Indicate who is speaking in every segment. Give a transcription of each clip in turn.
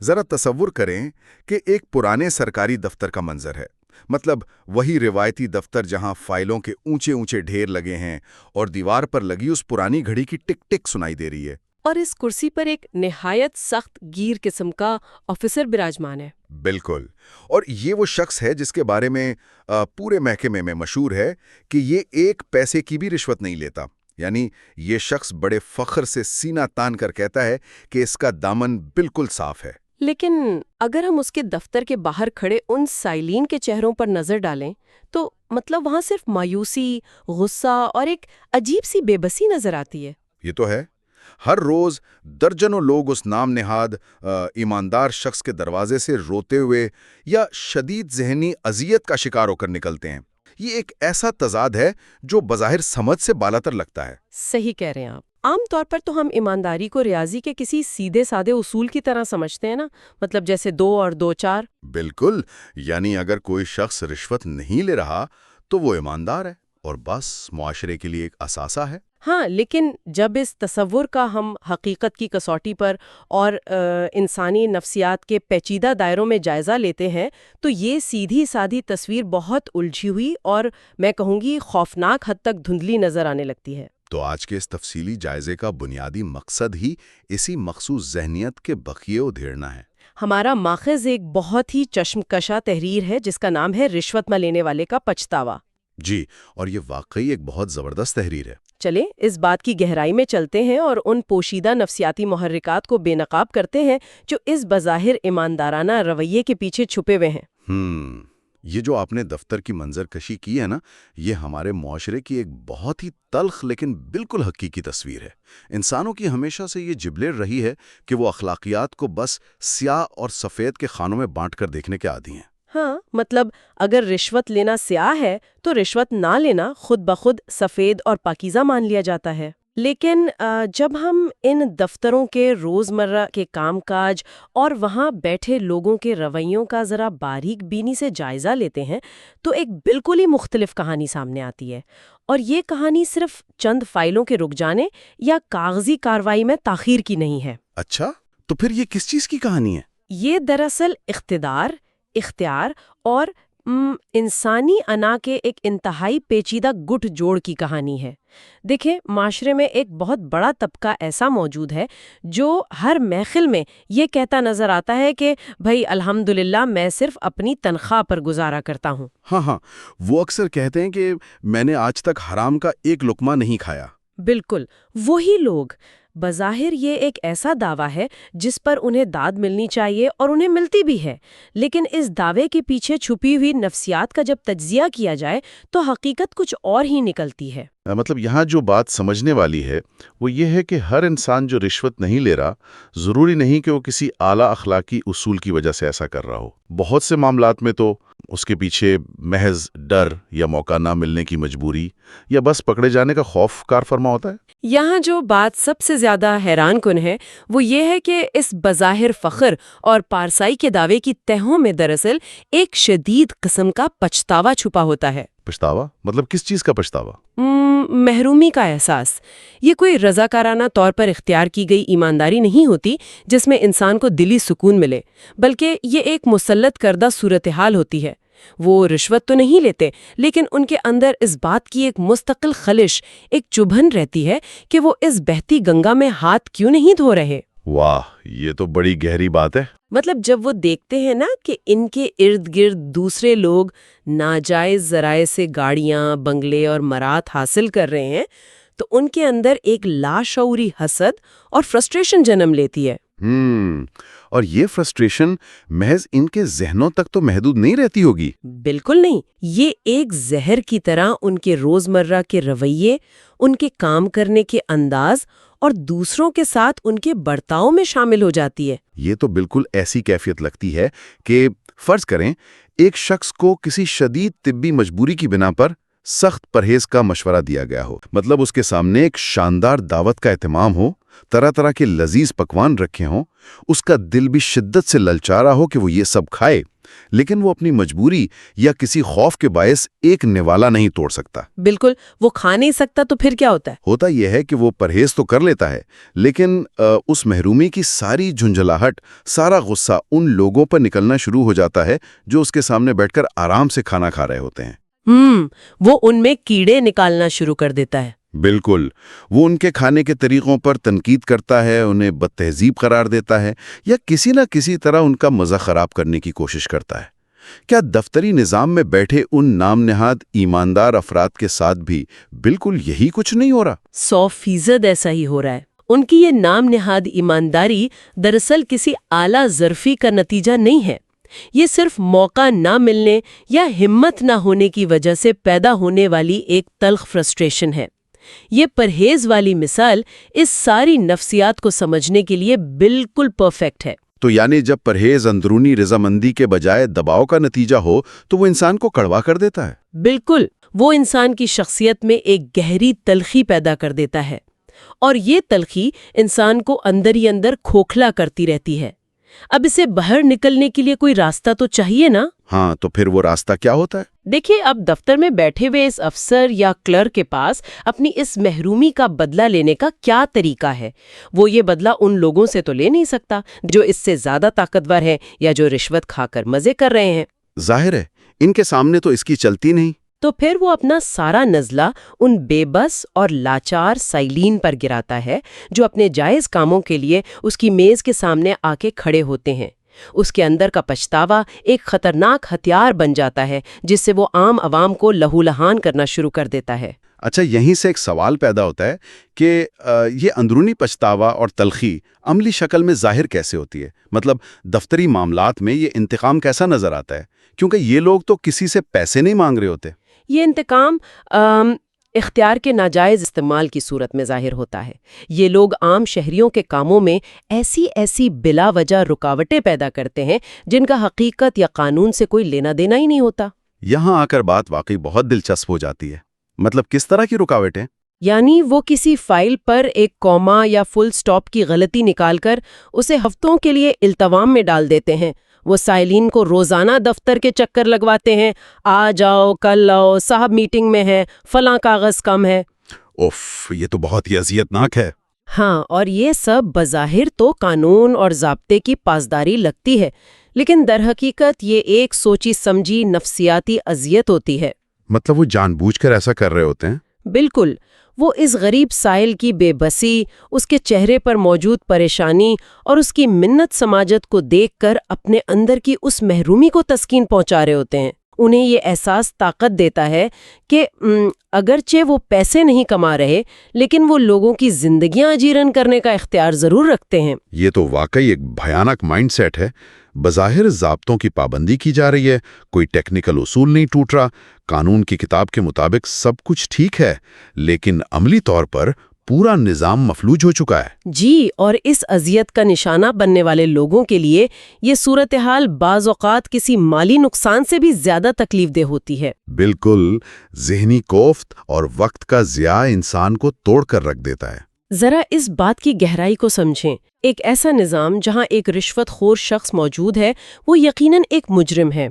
Speaker 1: ذرا تصور کریں کہ ایک پرانے سرکاری دفتر کا منظر ہے، مطلب وہی روایتی دفتر جہاں فائلوں کے اونچے اونچے ڈھیر لگے ہیں اور دیوار پر لگی اس پرانی گھڑی کی ٹک ٹک سنائی دے رہی ہے۔
Speaker 2: اور اس کرسی پر ایک نہایت سخت گیر قسم کا آفیسر براجمان ہے۔
Speaker 1: بالکل، اور یہ وہ شخص ہے جس کے بارے میں پورے محکمے میں مشہور ہے کہ یہ ایک پیسے کی بھی رشوت نہیں لیتا۔ یعنی یہ شخص بڑے فخر سے سینہ تان کر کہتا ہے کہ اس کا دامن بالکل صاف ہے۔
Speaker 2: لیکن اگر ہم اس کے دفتر کے باہر کھڑے ان سائلین کے چہروں پر نظر ڈالیں تو مطلب وہاں صرف مایوسی، غصہ اور ایک عجیب سی بے بسی نظر آتی ہے۔
Speaker 1: یہ تو ہے، ہر روز درجنوں لوگ اس نام نہاد ایماندار شخص کے دروازے سے روتے ہوئے یا شدید ذہنی اذیت کا شکار ہو کر نکلتے ہیں۔ یہ ایک ایسا تضاد ہے جو بظاہر سمجھ سے بالاتر لگتا ہے۔
Speaker 2: صحیح کہہ رہے ہیں آپ۔ عام طور پر تو ہم ایمانداری کو ریاضی کے کسی سیدھے سادے اصول کی طرح سمجھتے ہیں نا، مطلب جیسے 2 اور 2 4۔
Speaker 1: بالکل، یعنی اگر کوئی شخص رشوت نہیں لے رہا تو وہ ایماندار ہے اور بس معاشرے کے لیے ایک اثاثہ ہے۔
Speaker 2: ہاں، لیکن جب اس تصور کا ہم حقیقت کی کسوٹی پر اور انسانی نفسیات کے پیچیدہ دائروں میں جائزہ لیتے ہیں تو یہ سیدھی سادھی تصویر بہت الجھی ہوئی اور میں کہوں گی خوفناک حد تک دھندلی نظر آنے لگتی ہے۔
Speaker 1: تو آج کے اس تفصیلی جائزے کا بنیادی مقصد ہی اسی مخصوص ذہنیت کے بخیے ادھیڑنا ہے۔
Speaker 2: ہمارا ماخذ ایک بہت ہی چشم کشا تحریر ہے جس کا نام ہے رشوت نہ لینے والے کا پچھتاوا۔
Speaker 1: جی، اور یہ واقعی ایک بہت زبردست تحریر ہے۔
Speaker 2: چلیں اس بات کی گہرائی میں چلتے ہیں اور ان پوشیدہ نفسیاتی محرکات کو بے نقاب کرتے ہیں جو اس بظاہر ایماندارانہ رویے کے پیچھے چھپے ہوئے ہیں۔
Speaker 1: یہ جو آپ نے دفتر کی منظر کشی کی ہے نا، یہ ہمارے معاشرے کی ایک بہت ہی تلخ لیکن بالکل حقیقی تصویر ہے۔ انسانوں کی ہمیشہ سے یہ جبلت رہی ہے کہ وہ اخلاقیات کو بس سیاہ اور سفید کے خانوں میں بانٹ کر دیکھنے کے عادی ہیں۔
Speaker 2: ہاں، مطلب اگر رشوت لینا سیاہ ہے تو رشوت نہ لینا خود بخود سفید اور پاکیزہ مان لیا جاتا ہے۔ لیکن جب ہم ان دفتروں کے روزمرہ کے کام کاج اور وہاں بیٹھے لوگوں کے رویوں کا ذرا باریک بینی سے جائزہ لیتے ہیں تو ایک بالکل ہی مختلف کہانی سامنے آتی ہے۔ اور یہ کہانی صرف چند فائلوں کے رک جانے یا کاغذی کارروائی میں تاخیر کی نہیں ہے۔
Speaker 1: اچھا، تو پھر یہ کس چیز کی کہانی ہے؟
Speaker 2: یہ دراصل اقتدار، اختیار اور انسانی انا کے ایک انتہائی پیچیدہ گٹھ جوڑ کی کہانی ہے۔ دیکھیں، معاشرے میں ایک بہت بڑا طبقہ ایسا موجود ہے جو ہر محفل میں یہ کہتا نظر آتا ہے کہ بھائی الحمدللہ میں صرف اپنی تنخواہ پر گزارا کرتا ہوں۔
Speaker 1: ہاں، وہ اکثر کہتے ہیں کہ میں نے آج تک حرام کا ایک لقمہ نہیں کھایا۔
Speaker 2: بالکل، وہی لوگ۔ بظاہر یہ ایک ایسا دعویٰ ہے جس پر انہیں داد ملنی چاہیے اور انہیں ملتی بھی ہے، لیکن اس دعوے کے پیچھے چھپی ہوئی نفسیات کا جب تجزیہ کیا جائے تو حقیقت کچھ اور ہی نکلتی ہے۔
Speaker 1: مطلب یہاں جو بات سمجھنے والی ہے وہ یہ ہے کہ ہر انسان جو رشوت نہیں لے رہا، ضروری نہیں کہ وہ کسی اعلیٰ اخلاقی اصول کی وجہ سے ایسا کر رہا ہو۔ بہت سے معاملات میں تو اس کے پیچھے محض ڈر یا موقع نہ ملنے کی مجبوری یا بس پکڑے جانے کا خوف کار فرما ہوتا ہے۔
Speaker 2: یہاں جو بات سب سے زیادہ حیران کن ہے وہ یہ ہے کہ اس بظاہر فخر اور پارسائی کے دعوے کی تہوں میں دراصل ایک شدید قسم کا پچھتاوا چھپا ہوتا ہے۔
Speaker 1: پچھتاوا؟ مطلب کس چیز کا پچھتاوا؟
Speaker 2: محرومی کا احساس۔ یہ کوئی رضاکارانہ طور پر اختیار کی گئی ایمانداری نہیں ہوتی جس میں انسان کو دلی سکون ملے، بلکہ یہ ایک مسلط کردہ صورتحال ہوتی ہے۔ وہ رشوت تو نہیں لیتے، لیکن ان کے اندر اس بات کی ایک مستقل خلش، ایک چبھن رہتی ہے کہ وہ اس بہتی گنگا میں ہاتھ کیوں نہیں دھو رہے۔
Speaker 1: واہ، یہ تو بڑی گہری بات ہے۔
Speaker 2: مطلب جب وہ دیکھتے ہیں نا کہ ان کے ارد گرد دوسرے لوگ ناجائز ذرائع سے گاڑیاں، بنگلے اور مرات حاصل کر رہے ہیں تو ان کے اندر ایک لاشعوری حسد اور فرسٹریشن جنم لیتی ہے۔
Speaker 1: اور یہ فرسٹریشن محض ان کے ذہنوں تک تو محدود نہیں رہتی ہوگی۔
Speaker 2: بالکل نہیں، یہ ایک زہر کی طرح ان کے روزمرہ کے رویے، ان کے کام کرنے کے انداز اور دوسروں کے ساتھ ان کے برتاؤ میں شامل ہو جاتی ہے۔
Speaker 1: یہ تو بالکل ایسی کیفیت لگتی ہے کہ فرض کریں ایک شخص کو کسی شدید طبی مجبوری کی بنا پر سخت پرہیز کا مشورہ دیا گیا ہو، مطلب اس کے سامنے ایک شاندار دعوت کا اہتمام ہو،
Speaker 3: طرح طرح کے لذیذ پکوان رکھے ہوں، اس کا دل بھی شدت سے للچا رہا ہو کہ وہ یہ سب کھائے، لیکن وہ اپنی مجبوری یا کسی خوف کے باعث ایک نوالا نہیں توڑ سکتا۔
Speaker 2: بالکل، وہ کھا نہیں سکتا تو پھر کیا ہوتا ہے؟
Speaker 3: ہوتا یہ ہے کہ وہ پرہیز تو کر لیتا ہے، لیکن اس محرومی کی ساری جھنجھلاہٹ، سارا غصہ ان لوگوں پر نکلنا شروع ہو جاتا ہے جو اس کے سامنے بیٹھ کر آرام سے کھانا کھا رہے ہوتے ہیں۔
Speaker 2: وہ ان میں کیڑے نکالنا شروع کر دیتا ہے۔
Speaker 3: بالکل، وہ ان کے کھانے کے طریقوں پر تنقید کرتا ہے، انہیں بد تہذیب قرار دیتا ہے، یا کسی نہ کسی طرح ان کا مزہ خراب کرنے کی کوشش کرتا ہے۔ کیا دفتری نظام میں بیٹھے ان نام نہاد ایماندار افراد کے ساتھ بھی بالکل یہی کچھ نہیں ہو رہا؟
Speaker 2: 100% ایسا ہی ہو رہا ہے۔ ان کی یہ نام نہاد ایمانداری دراصل کسی اعلیٰ ظرفی کا نتیجہ نہیں ہے، یہ صرف موقع نہ ملنے یا ہمت نہ ہونے کی وجہ سے پیدا ہونے والی ایک تلخ فرسٹریشن ہے۔ یہ پرہیز والی مثال اس ساری نفسیات کو سمجھنے کے لیے بالکل پرفیکٹ ہے۔
Speaker 3: تو یعنی جب پرہیز اندرونی رضامندی کے بجائے دباؤ کا نتیجہ ہو تو وہ انسان کو کڑوا کر دیتا ہے۔
Speaker 2: بالکل، وہ انسان کی شخصیت میں ایک گہری تلخی پیدا کر دیتا ہے، اور یہ تلخی انسان کو اندر ہی اندر کھوکھلا کرتی رہتی ہے۔ اب اسے باہر نکلنے کے لیے کوئی راستہ تو چاہیے نا؟
Speaker 3: ہاں، تو پھر وہ راستہ کیا ہوتا ہے؟
Speaker 2: دیکھیے، اب دفتر میں بیٹھے ہوئے اس افسر یا کلرک کے پاس اپنی اس محرومی کا بدلہ لینے کا کیا طریقہ ہے؟ وہ یہ بدلہ ان لوگوں سے تو لے نہیں سکتا جو اس سے زیادہ طاقتور ہیں یا جو رشوت کھا کر مزے کر رہے ہیں۔
Speaker 3: ظاہر ہے، ان کے سامنے تو اس کی چلتی نہیں۔
Speaker 2: تو پھر وہ اپنا سارا نزلہ ان بے بس اور لاچار سائلین پر گراتا ہے جو اپنے جائز کاموں کے لیے اس کی میز کے سامنے آ کے کھڑے ہوتے ہیں۔ اس کے اندر کا پچھتاوا ایک خطرناک ہتھیار بن جاتا ہے جس سے وہ عام عوام کو لہولہان کرنا شروع کر دیتا ہے۔
Speaker 3: اچھا، یہیں سے ایک سوال پیدا ہوتا ہے کہ یہ اندرونی پچھتاوا اور تلخی عملی شکل میں ظاہر کیسے ہوتی ہے؟ مطلب دفتری معاملات میں یہ انتقام کیسا نظر آتا ہے؟ کیونکہ یہ لوگ تو کسی سے پیسے نہیں مانگ رہے ہوتے۔
Speaker 2: یہ انتقام اختیار کے ناجائز استعمال کی صورت میں ظاہر ہوتا ہے۔ یہ لوگ عام شہریوں کے کاموں میں ایسی بلا وجہ رکاوٹیں پیدا کرتے ہیں جن کا حقیقت یا قانون سے کوئی لینا دینا ہی نہیں ہوتا۔
Speaker 3: یہاں آ کر بات واقعی بہت دلچسپ ہو جاتی ہے۔ مطلب کس طرح کی رکاوٹیں؟
Speaker 2: یعنی وہ کسی فائل پر ایک کوما یا فل سٹاپ کی غلطی نکال کر اسے ہفتوں کے لیے التوام میں ڈال دیتے ہیں۔ وہ سائلین کو روزانہ دفتر کے چکر لگواتے ہیں، آ جاؤ، کل آؤ، صاحب میٹنگ میں ہے، فلاں کاغذ کم ہے۔
Speaker 3: اوف، یہ تو بہت ہی اذیتناک ہے۔
Speaker 2: ہاں، اور یہ سب بظاہر تو قانون اور ضابطے کی پاسداری لگتی ہے، لیکن در حقیقت یہ ایک سوچی سمجھی نفسیاتی اذیت ہوتی ہے۔
Speaker 3: مطلب وہ جان بوجھ کر ایسا کر رہے ہوتے ہیں؟
Speaker 2: بالکل، وہ اس غریب سائل کی بے بسی، اس کے چہرے پر موجود پریشانی اور اس کی منت سماجت کو دیکھ کر اپنے اندر کی اس محرومی کو تسکین پہنچا رہے ہوتے ہیں۔ انہیں یہ احساس طاقت دیتا ہے کہ اگرچہ وہ پیسے نہیں کما رہے، لیکن وہ لوگوں کی زندگیاں اجیرن کرنے کا اختیار ضرور رکھتے ہیں۔
Speaker 3: یہ تو واقعی ایک بھیانک مائنڈ سیٹ ہے۔ بظاہر ضابطوں کی پابندی کی جا رہی ہے، کوئی ٹیکنیکل اصول نہیں ٹوٹ رہا، قانون کی کتاب کے مطابق سب کچھ ٹھیک ہے، لیکن عملی طور پر پورا نظام مفلوج ہو چکا ہے۔
Speaker 2: جی، اور اس اذیت کا نشانہ بننے والے لوگوں کے لیے یہ صورتحال بعض اوقات کسی مالی نقصان سے بھی زیادہ تکلیف دہ ہوتی ہے۔
Speaker 3: بالکل، ذہنی کوفت اور وقت کا ضیاع انسان کو توڑ کر رکھ دیتا ہے۔
Speaker 2: ذرا اس بات کی گہرائی کو سمجھیں۔ ایک ایسا نظام جہاں ایک رشوت خور شخص موجود ہے، وہ یقیناً ایک مجرم ہے۔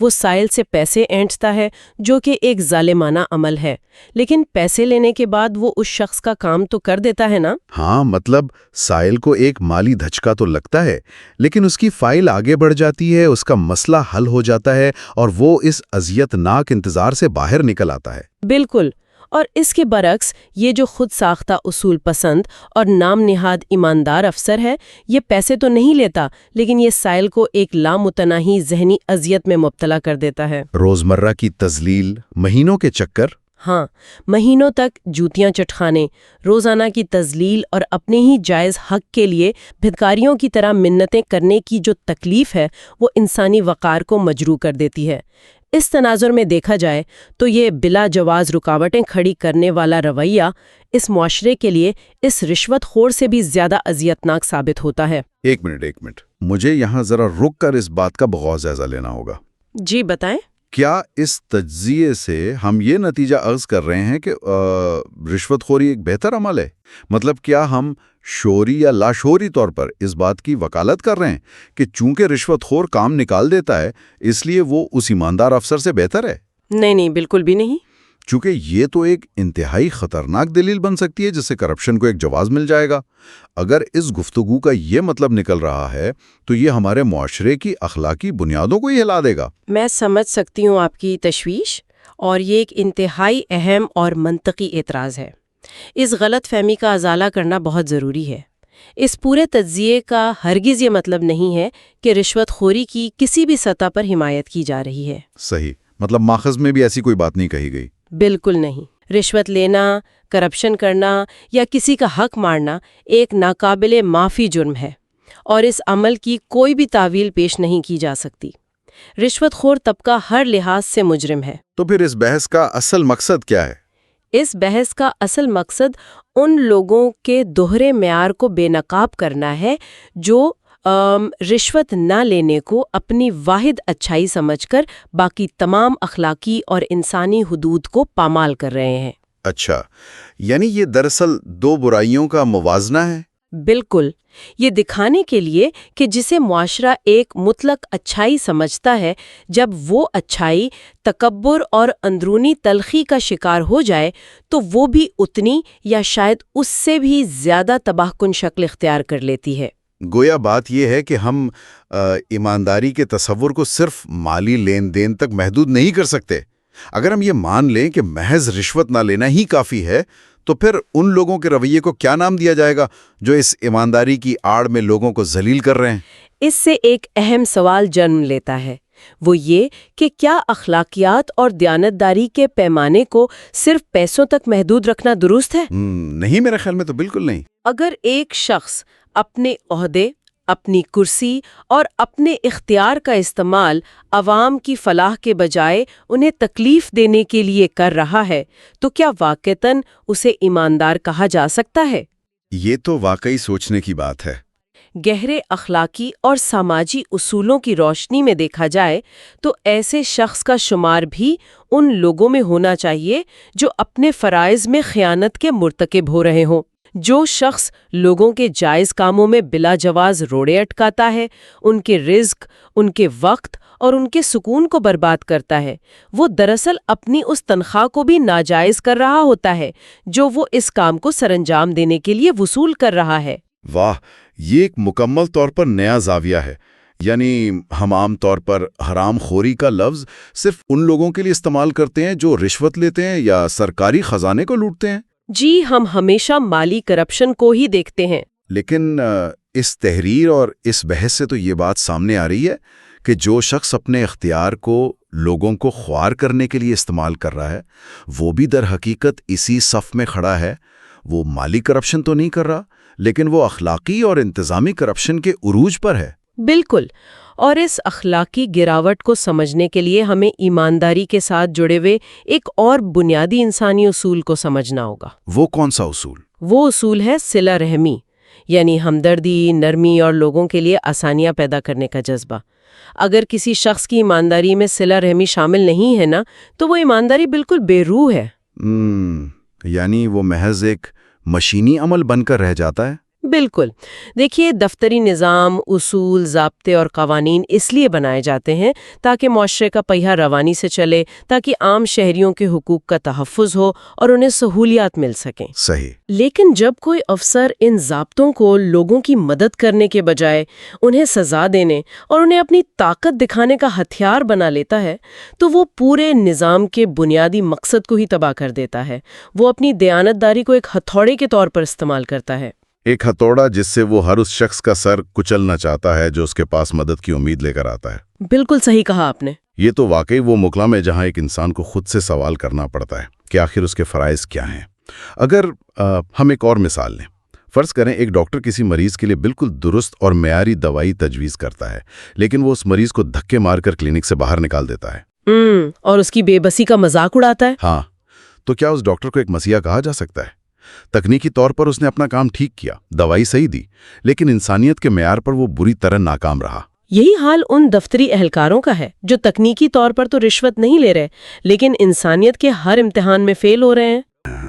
Speaker 2: وہ سائل سے پیسے اینٹھتا ہے، جو کہ ایک ظالمانہ عمل ہے، لیکن پیسے لینے کے بعد وہ اس شخص کا کام تو کر دیتا ہے نا؟
Speaker 3: ہاں، مطلب سائل کو ایک مالی دھچکا تو لگتا ہے، لیکن اس کی فائل آگے بڑھ جاتی ہے، اس کا مسئلہ حل ہو جاتا ہے اور وہ اس اذیت ناک انتظار سے باہر نکل آتا ہے۔
Speaker 2: بالکل، اور اس کے برعکس یہ جو خود ساختہ اصول پسند اور نام نہاد ایماندار افسر ہے، یہ پیسے تو نہیں لیتا، لیکن یہ سائل کو ایک لامتناہی ذہنی اذیت میں مبتلا کر دیتا ہے۔
Speaker 3: روزمرہ کی تذلیل، مہینوں کے چکر۔
Speaker 2: ہاں، مہینوں تک جوتیاں چٹکانے، روزانہ کی تذلیل اور اپنے ہی جائز حق کے لیے بھکاریوں کی طرح منتیں کرنے کی جو تکلیف ہے، وہ انسانی وقار کو مجروح کر دیتی ہے۔ اس تناظر میں دیکھا جائے تو یہ بلا جواز رکاوٹیں کھڑی کرنے والا رویہ اس معاشرے کے لیے اس رشوت خور سے بھی زیادہ اذیتناک ثابت ہوتا ہے۔
Speaker 3: ایک منٹ، مجھے یہاں ذرا رک کر اس بات کا بغور جائزہ لینا ہوگا۔
Speaker 2: جی بتائیں۔
Speaker 3: کیا اس تجزیے سے ہم یہ نتیجہ اخذ کر رہے ہیں کہ رشوت خوری ایک بہتر عمل ہے؟ مطلب کیا ہم شعوری یا لاشعوری طور پر اس بات کی وکالت کر رہے ہیں کہ چونکہ رشوت خور کام نکال دیتا ہے اس لیے وہ اس ایماندار افسر سے بہتر ہے؟
Speaker 2: نہیں، بالکل بھی نہیں۔
Speaker 3: چونکہ یہ تو ایک انتہائی خطرناک دلیل بن سکتی ہے جس سے کرپشن کو ایک جواز مل جائے گا۔ اگر اس گفتگو کا یہ مطلب نکل رہا ہے تو یہ ہمارے معاشرے کی اخلاقی بنیادوں کو ہی ہلا دے گا۔
Speaker 2: میں سمجھ سکتی ہوں آپ کی تشویش، اور یہ ایک انتہائی اہم اور منطقی اعتراض ہے۔ اس غلط فہمی کا ازالہ کرنا بہت ضروری ہے۔ اس پورے تجزیے کا ہرگز یہ مطلب نہیں ہے کہ رشوت خوری کی کسی بھی سطح پر حمایت کی جا رہی ہے۔
Speaker 3: صحیح، مطلب ماخذ میں بھی ایسی کوئی بات نہیں کہی گئی۔
Speaker 2: بالکل نہیں۔ رشوت لینا، کرپشن کرنا یا کسی کا حق مارنا ایک ناقابل معافی جرم ہے، اور اس عمل کی کوئی بھی تعویل پیش نہیں کی جا سکتی۔ رشوت خور طبقہ ہر لحاظ سے مجرم ہے۔
Speaker 3: تو پھر اس بحث کا اصل مقصد کیا ہے؟
Speaker 2: اس بحث کا اصل مقصد ان لوگوں کے دوہرے معیار کو بے نقاب کرنا ہے جو رشوت نہ لینے کو اپنی واحد اچھائی سمجھ کر باقی تمام اخلاقی اور انسانی حدود کو پامال کر رہے ہیں۔
Speaker 3: اچھا، یعنی یہ دراصل دو برائیوں کا موازنہ ہے؟
Speaker 2: بالکل، یہ دکھانے کے لیے کہ جسے معاشرہ ایک مطلق اچھائی سمجھتا ہے، جب وہ اچھائی تکبر اور اندرونی تلخی کا شکار ہو جائے تو وہ بھی اتنی یا شاید اس سے بھی زیادہ تباہ کن شکل اختیار کر لیتی ہے۔
Speaker 3: گویا بات یہ ہے کہ ہم ایمانداری کے تصور کو صرف مالی لین دین تک محدود نہیں کر سکتے۔ اگر ہم یہ مان لیں کہ محض رشوت نہ لینا ہی کافی ہے تو پھر ان لوگوں کے رویے کو کیا نام دیا جائے گا جو اس ایمانداری کی آڑ میں لوگوں کو ذلیل کر رہے ہیں؟
Speaker 2: اس سے ایک اہم سوال جنم لیتا ہے، وہ یہ کہ کیا اخلاقیات اور دیانتداری کے پیمانے کو صرف پیسوں تک محدود رکھنا درست ہے؟
Speaker 3: نہیں، میرے خیال میں تو بالکل نہیں۔
Speaker 2: اگر ایک شخص اپنے عہدے، اپنی کرسی اور اپنے اختیار کا استعمال عوام کی فلاح کے بجائے انہیں تکلیف دینے کے لیے کر رہا ہے تو کیا واقعتاً اسے ایماندار کہا جا سکتا ہے؟
Speaker 3: یہ تو واقعی سوچنے کی بات ہے۔
Speaker 2: گہرے اخلاقی اور سماجی اصولوں کی روشنی میں دیکھا جائے تو ایسے شخص کا شمار بھی ان لوگوں میں ہونا چاہیے جو اپنے فرائض میں خیانت کے مرتکب ہو رہے ہوں۔ جو شخص لوگوں کے جائز کاموں میں بلا جواز روڑے اٹکاتا ہے، ان کے رزق، ان کے وقت اور ان کے سکون کو برباد کرتا ہے، وہ دراصل اپنی اس تنخواہ کو بھی ناجائز کر رہا ہوتا ہے جو وہ اس کام کو سرانجام دینے کے لیے وصول کر رہا ہے۔
Speaker 3: واہ، یہ ایک مکمل طور پر نیا زاویہ ہے۔ یعنی ہم عام طور پر حرام خوری کا لفظ صرف ان لوگوں کے لیے استعمال کرتے ہیں جو رشوت لیتے ہیں یا سرکاری خزانے کو لوٹتے ہیں۔
Speaker 2: جی، ہم ہمیشہ مالی کرپشن کو ہی دیکھتے ہیں۔
Speaker 3: لیکن اس تحریر اور اس بحث سے تو یہ بات سامنے آ رہی ہے کہ جو شخص اپنے اختیار کو لوگوں کو خوار کرنے کے لیے استعمال کر رہا ہے وہ بھی در حقیقت اسی صف میں کھڑا ہے۔ وہ مالی کرپشن تو نہیں کر رہا، لیکن وہ اخلاقی اور انتظامی کرپشن کے عروج پر ہے۔
Speaker 2: بالکل، اور اس اخلاقی گراوٹ کو سمجھنے کے لیے ہمیں ایمانداری کے ساتھ جڑے ہوئے ایک اور بنیادی انسانی اصول کو سمجھنا ہوگا۔
Speaker 3: وہ کون سا اصول؟
Speaker 2: وہ اصول ہے صلہ رحمی، یعنی ہمدردی، نرمی اور لوگوں کے لیے آسانیاں پیدا کرنے کا جذبہ۔ اگر کسی شخص کی ایمانداری میں صلہ رحمی شامل نہیں ہے نا، تو وہ ایمانداری بالکل بے روح ہے۔
Speaker 3: یعنی وہ محض ایک مشینی عمل بن کر رہ جاتا ہے۔
Speaker 2: بالکل، دیکھیے، دفتری نظام، اصول، ضابطے اور قوانین اس لیے بنائے جاتے ہیں تاکہ معاشرے کا پہیہ روانی سے چلے، تاکہ عام شہریوں کے حقوق کا تحفظ ہو اور انہیں سہولیات مل سکیں۔
Speaker 3: صحیح۔
Speaker 2: لیکن جب کوئی افسر ان ضابطوں کو لوگوں کی مدد کرنے کے بجائے انہیں سزا دینے اور انہیں اپنی طاقت دکھانے کا ہتھیار بنا لیتا ہے تو وہ پورے نظام کے بنیادی مقصد کو ہی تباہ کر دیتا ہے۔ وہ اپنی دیانتداری کو ایک ہتھوڑے کے طور پر استعمال کرتا ہے۔
Speaker 1: ایک ہتھوڑا جس سے وہ ہر اس شخص کا سر کچلنا چاہتا ہے جو اس کے پاس مدد کی امید لے کر آتا ہے۔
Speaker 2: بالکل صحیح کہا آپ نے۔
Speaker 1: یہ تو واقعی وہ مقام ہے جہاں ایک انسان کو خود سے سوال کرنا پڑتا ہے کہ آخر اس کے فرائض کیا ہیں۔ اگر ہم ایک اور مثال لیں، فرض کریں ایک ڈاکٹر کسی مریض کے لیے بالکل درست اور معیاری دوائی تجویز کرتا ہے، لیکن وہ اس مریض کو دھکے مار کر کلینک سے باہر نکال دیتا ہے
Speaker 2: اور اس کی بے بسی کا مذاق اڑاتا ہے۔
Speaker 1: ہاں، تو کیا اس ڈاکٹر کو ایک مسیحا کہا جا سکتا ہے؟ تکنیکی طور پر اس نے اپنا کام ٹھیک کیا، دوائی صحیح دی، لیکن انسانیت کے معیار پر وہ بری طرح ناکام رہا۔
Speaker 2: یہی حال ان دفتری اہلکاروں کا ہے جو تکنیکی طور پر تو رشوت نہیں لے رہے لیکن انسانیت کے ہر امتحان میں فیل ہو رہے ہیں۔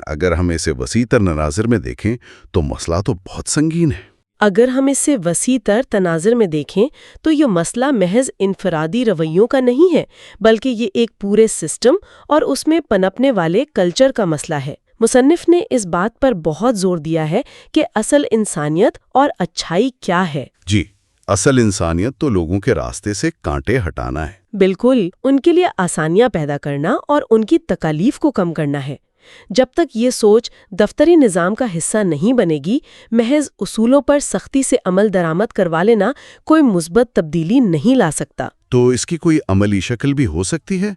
Speaker 3: اگر ہم اسے وسیع تر تناظر میں دیکھیں تو مسئلہ تو بہت سنگین ہے۔
Speaker 2: اگر ہم اسے وسیع تر تناظر میں دیکھیں تو یہ مسئلہ محض انفرادی رویوں کا نہیں ہے، بلکہ یہ ایک پورے سسٹم اور اس میں پنپنے والے کلچر کا مسئلہ ہے۔ مصنف نے اس بات پر بہت زور دیا ہے کہ اصل انسانیت اور اچھائی کیا ہے۔
Speaker 3: جی، اصل انسانیت تو لوگوں کے راستے سے کانٹے ہٹانا ہے۔
Speaker 2: بالکل، ان کے لیے آسانیاں پیدا کرنا اور ان کی تکالیف کو کم کرنا ہے۔ جب تک یہ سوچ دفتری نظام کا حصہ نہیں بنے گی، محض اصولوں پر سختی سے عمل درآمد کروا لینا کوئی مثبت تبدیلی نہیں لا سکتا۔
Speaker 3: تو اس کی کوئی عملی شکل بھی ہو سکتی ہے؟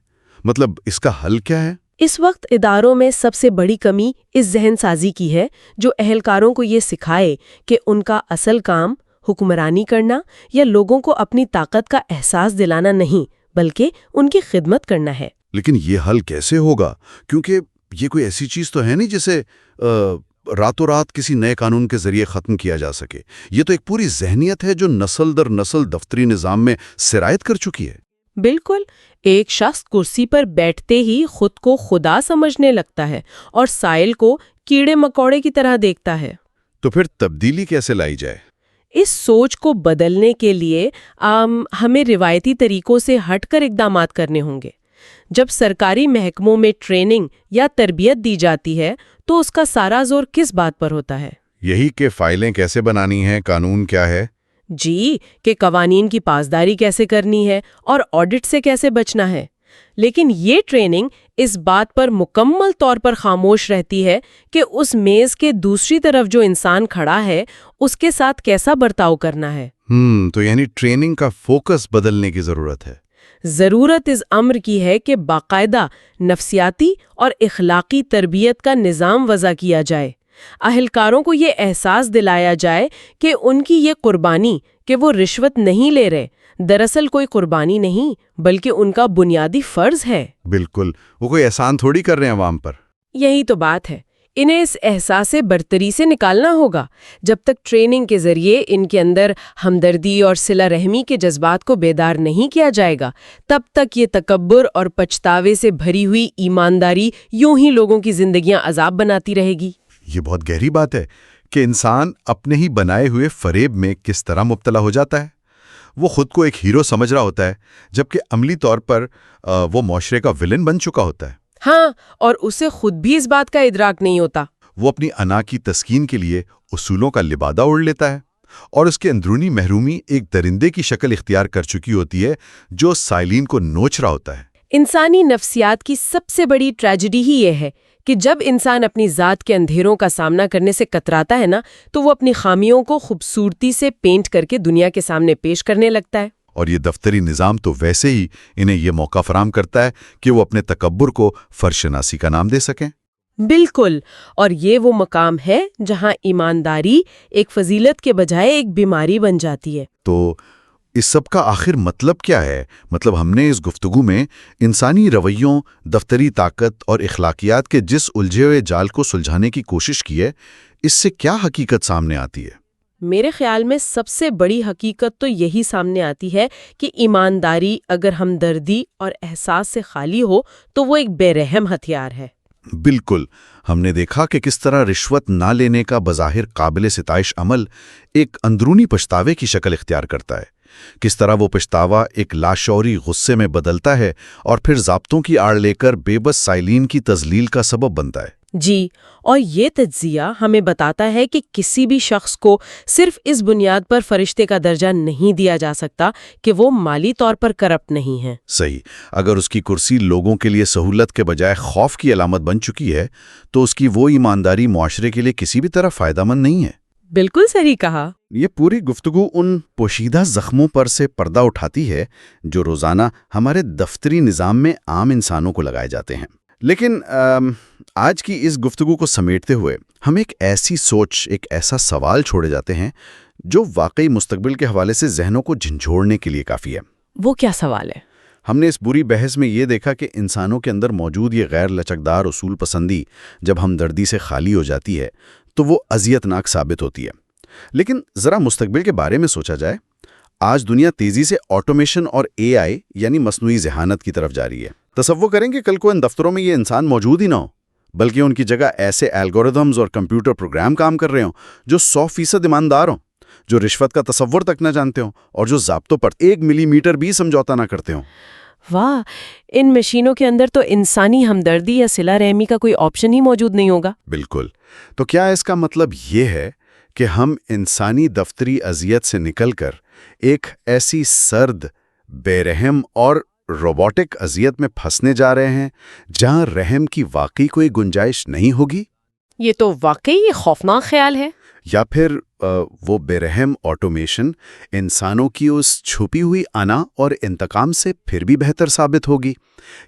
Speaker 3: مطلب اس کا حل کیا ہے؟
Speaker 2: اس وقت اداروں میں سب سے بڑی کمی اس ذہن سازی کی ہے جو اہلکاروں کو یہ سکھائے کہ ان کا اصل کام حکمرانی کرنا یا لوگوں کو اپنی طاقت کا احساس دلانا نہیں، بلکہ ان کی خدمت کرنا ہے۔
Speaker 3: لیکن یہ حل کیسے ہوگا؟ کیونکہ یہ کوئی ایسی چیز تو ہے نہیں جسے راتوں رات کسی نئے قانون کے ذریعے ختم کیا جا سکے۔ یہ تو ایک پوری ذہنیت ہے جو نسل در نسل دفتری نظام میں سرایت کر چکی ہے۔
Speaker 2: بالکل، ایک شخص کرسی پر بیٹھتے ہی خود کو خدا سمجھنے لگتا ہے اور سائل کو کیڑے مکوڑے کی طرح دیکھتا ہے۔
Speaker 3: تو پھر تبدیلی کیسے لائی جائے؟
Speaker 2: اس سوچ کو بدلنے کے لیے ہمیں روایتی طریقوں سے ہٹ کر اقدامات کرنے ہوں گے۔ جب سرکاری محکموں میں ٹریننگ یا تربیت دی جاتی ہے تو اس کا سارا زور کس بات پر ہوتا ہے؟
Speaker 3: یہی کہ فائلیں کیسے بنانی ہیں، قانون کیا ہے۔
Speaker 2: جی، کہ قوانین کی پاسداری کیسے کرنی ہے اور آڈٹ سے کیسے بچنا ہے۔ لیکن یہ ٹریننگ اس بات پر مکمل طور پر خاموش رہتی ہے کہ اس میز کے دوسری طرف جو انسان کھڑا ہے اس کے ساتھ کیسا برتاؤ کرنا ہے۔
Speaker 3: تو یعنی ٹریننگ کا فوکس بدلنے کی ضرورت ہے۔
Speaker 2: ضرورت اس امر کی ہے کہ باقاعدہ نفسیاتی اور اخلاقی تربیت کا نظام وضع کیا جائے۔ اہلکاروں کو یہ احساس دلایا جائے کہ ان کی یہ قربانی کہ وہ رشوت نہیں لے رہے، دراصل کوئی قربانی نہیں بلکہ ان کا بنیادی فرض ہے۔
Speaker 3: بالکل، وہ کوئی احسان تھوڑی کر رہے ہیں عوام پر۔
Speaker 2: یہی تو بات ہے، انہیں اس احساس برتری سے نکالنا ہوگا۔ جب تک ٹریننگ کے ذریعے ان کے اندر ہمدردی اور صلہ رحمی کے جذبات کو بیدار نہیں کیا جائے گا، تب تک یہ تکبر اور پچھتاوے سے بھری ہوئی ایمانداری یوں ہی لوگوں کی زندگیاں عذاب بناتی رہے گی۔
Speaker 3: یہ بہت گہری بات ہے کہ انسان اپنے ہی بنائے ہوئے فریب میں کس طرح مبتلا ہو جاتا ہے۔ وہ خود کو ایک ہیرو سمجھ رہا ہوتا ہے جبکہ عملی طور پر وہ معاشرے کا ولن بن چکا ہوتا ہے۔
Speaker 2: ہاں، اور اسے خود بھی اس بات کا ادراک نہیں ہوتا۔
Speaker 3: وہ اپنی انا کی تسکین کے لیے اصولوں کا لبادہ اوڑھ لیتا ہے اور اس کے اندرونی محرومی ایک درندے کی شکل اختیار کر چکی ہوتی ہے جو سائلین کو نوچ رہا ہوتا ہے۔
Speaker 2: انسانی نفسیات کی سب سے بڑی ٹریجڈی ہی یہ ہے کہ جب انسان اپنی ذات کے اندھیروں کا سامنا کرنے سے کتراتا ہے نا، تو وہ اپنی خامیوں کو خوبصورتی سے پینٹ کر کے دنیا کے سامنے پیش کرنے لگتا ہے۔
Speaker 3: اور یہ دفتری نظام تو ویسے ہی انہیں یہ موقع فراہم کرتا ہے کہ وہ اپنے تکبر کو فرشناسی کا نام دے سکیں۔
Speaker 2: بالکل، اور یہ وہ مقام ہے جہاں ایمانداری ایک فضیلت کے بجائے ایک بیماری بن جاتی ہے۔
Speaker 3: تو اس سب کا آخر مطلب کیا ہے؟ مطلب ہم نے اس گفتگو میں انسانی رویوں، دفتری طاقت اور اخلاقیات کے جس الجھے ہوئے جال کو سلجھانے کی کوشش کی ہے، اس سے کیا حقیقت سامنے آتی ہے؟
Speaker 2: میرے خیال میں سب سے بڑی حقیقت تو یہی سامنے آتی ہے کہ ایمانداری اگر ہمدردی اور احساس سے خالی ہو تو وہ ایک بے رحم ہتھیار ہے۔
Speaker 3: بالکل، ہم نے دیکھا کہ کس طرح رشوت نہ لینے کا بظاہر قابل ستائش عمل ایک اندرونی پچھتاوے کی شکل اختیار کرتا ہے، کس طرح وہ پچھتاوا ایک لاشعوری غصے میں بدلتا ہے اور پھر ضابطوں کی آڑ لے کر بے بس سائلین کی تذلیل کا سبب بنتا ہے۔
Speaker 2: جی، اور یہ تجزیہ ہمیں بتاتا ہے کہ کسی بھی شخص کو صرف اس بنیاد پر فرشتے کا درجہ نہیں دیا جا سکتا کہ وہ مالی طور پر کرپٹ نہیں ہے۔
Speaker 3: صحیح، اگر اس کی کرسی لوگوں کے لیے سہولت کے بجائے خوف کی علامت بن چکی ہے تو اس کی وہ ایمانداری معاشرے کے لیے کسی بھی طرح فائدہ مند نہیں ہے۔
Speaker 2: بالکل صحیح کہا۔
Speaker 3: یہ پوری گفتگو ان پوشیدہ زخموں پر سے پردہ اٹھاتی ہے جو روزانہ ہمارے دفتری نظام میں عام انسانوں کو لگائے جاتے ہیں۔ لیکن آج کی اس گفتگو کو سمیٹتے ہوئے ہم ایک ایسی سوچ، ایک ایسا سوال چھوڑے جاتے ہیں جو واقعی مستقبل کے حوالے سے ذہنوں کو جھنجھوڑنے کے لیے کافی ہے۔
Speaker 2: وہ کیا سوال ہے؟
Speaker 3: ہم نے اس بری بحث میں یہ دیکھا کہ انسانوں کے اندر موجود یہ غیر لچکدار اصول پسندی جب ہمدردی سے خالی ہو جاتی ہے تو وہ اذیت ناک ثابت ہوتی ہے۔ لیکن ذرا مستقبل کے بارے میں سوچا جائے، آج دنیا تیزی سے آٹومیشن اور AI یعنی مصنوعی ذہانت کی طرف جا رہی ہے۔ تصور کریں کہ کل کو ان دفتروں میں یہ انسان موجود ہی نہ ہو، بلکہ ان کی جگہ ایسے الگورتھمز اور کمپیوٹر پروگرام کام کر رہے ہوں جو 100% ایماندار ہوں، جو رشوت کا تصور تک نہ جانتے ہوں اور جو ضابطوں پر 1 ملی میٹر بھی سمجھوتا نہ کرتے ہوں۔
Speaker 2: واہ، ان مشینوں کے اندر تو انسانی ہمدردی یا صلہ رحمی کا کوئی آپشن ہی موجود نہیں ہوگا۔
Speaker 3: بالکل۔ تو کیا اس کا مطلب یہ ہے کہ ہم انسانی دفتری اذیت سے نکل کر ایک ایسی سرد، بے رحم اور روبوٹک اذیت میں پھنسنے جا رہے ہیں جہاں رحم کی واقعی کوئی گنجائش نہیں ہوگی؟
Speaker 2: یہ تو واقعی خوفناک خیال ہے۔
Speaker 3: یا پھر وہ بے رحم آٹومیشن انسانوں کی اس چھپی ہوئی انا اور انتقام سے پھر بھی بہتر ثابت ہوگی؟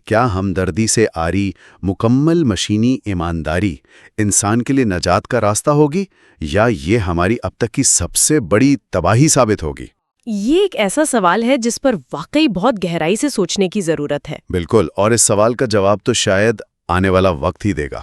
Speaker 3: کیا ہمدردی سے آری مکمل مشینی ایمانداری انسان کے لیے نجات کا راستہ ہوگی، یا یہ ہماری اب تک کی سب سے بڑی تباہی ثابت ہوگی؟
Speaker 2: یہ ایک ایسا سوال ہے جس پر واقعی بہت گہرائی سے سوچنے کی ضرورت ہے۔
Speaker 3: بالکل، اور اس سوال کا جواب تو شاید آنے والا وقت ہی دے گا۔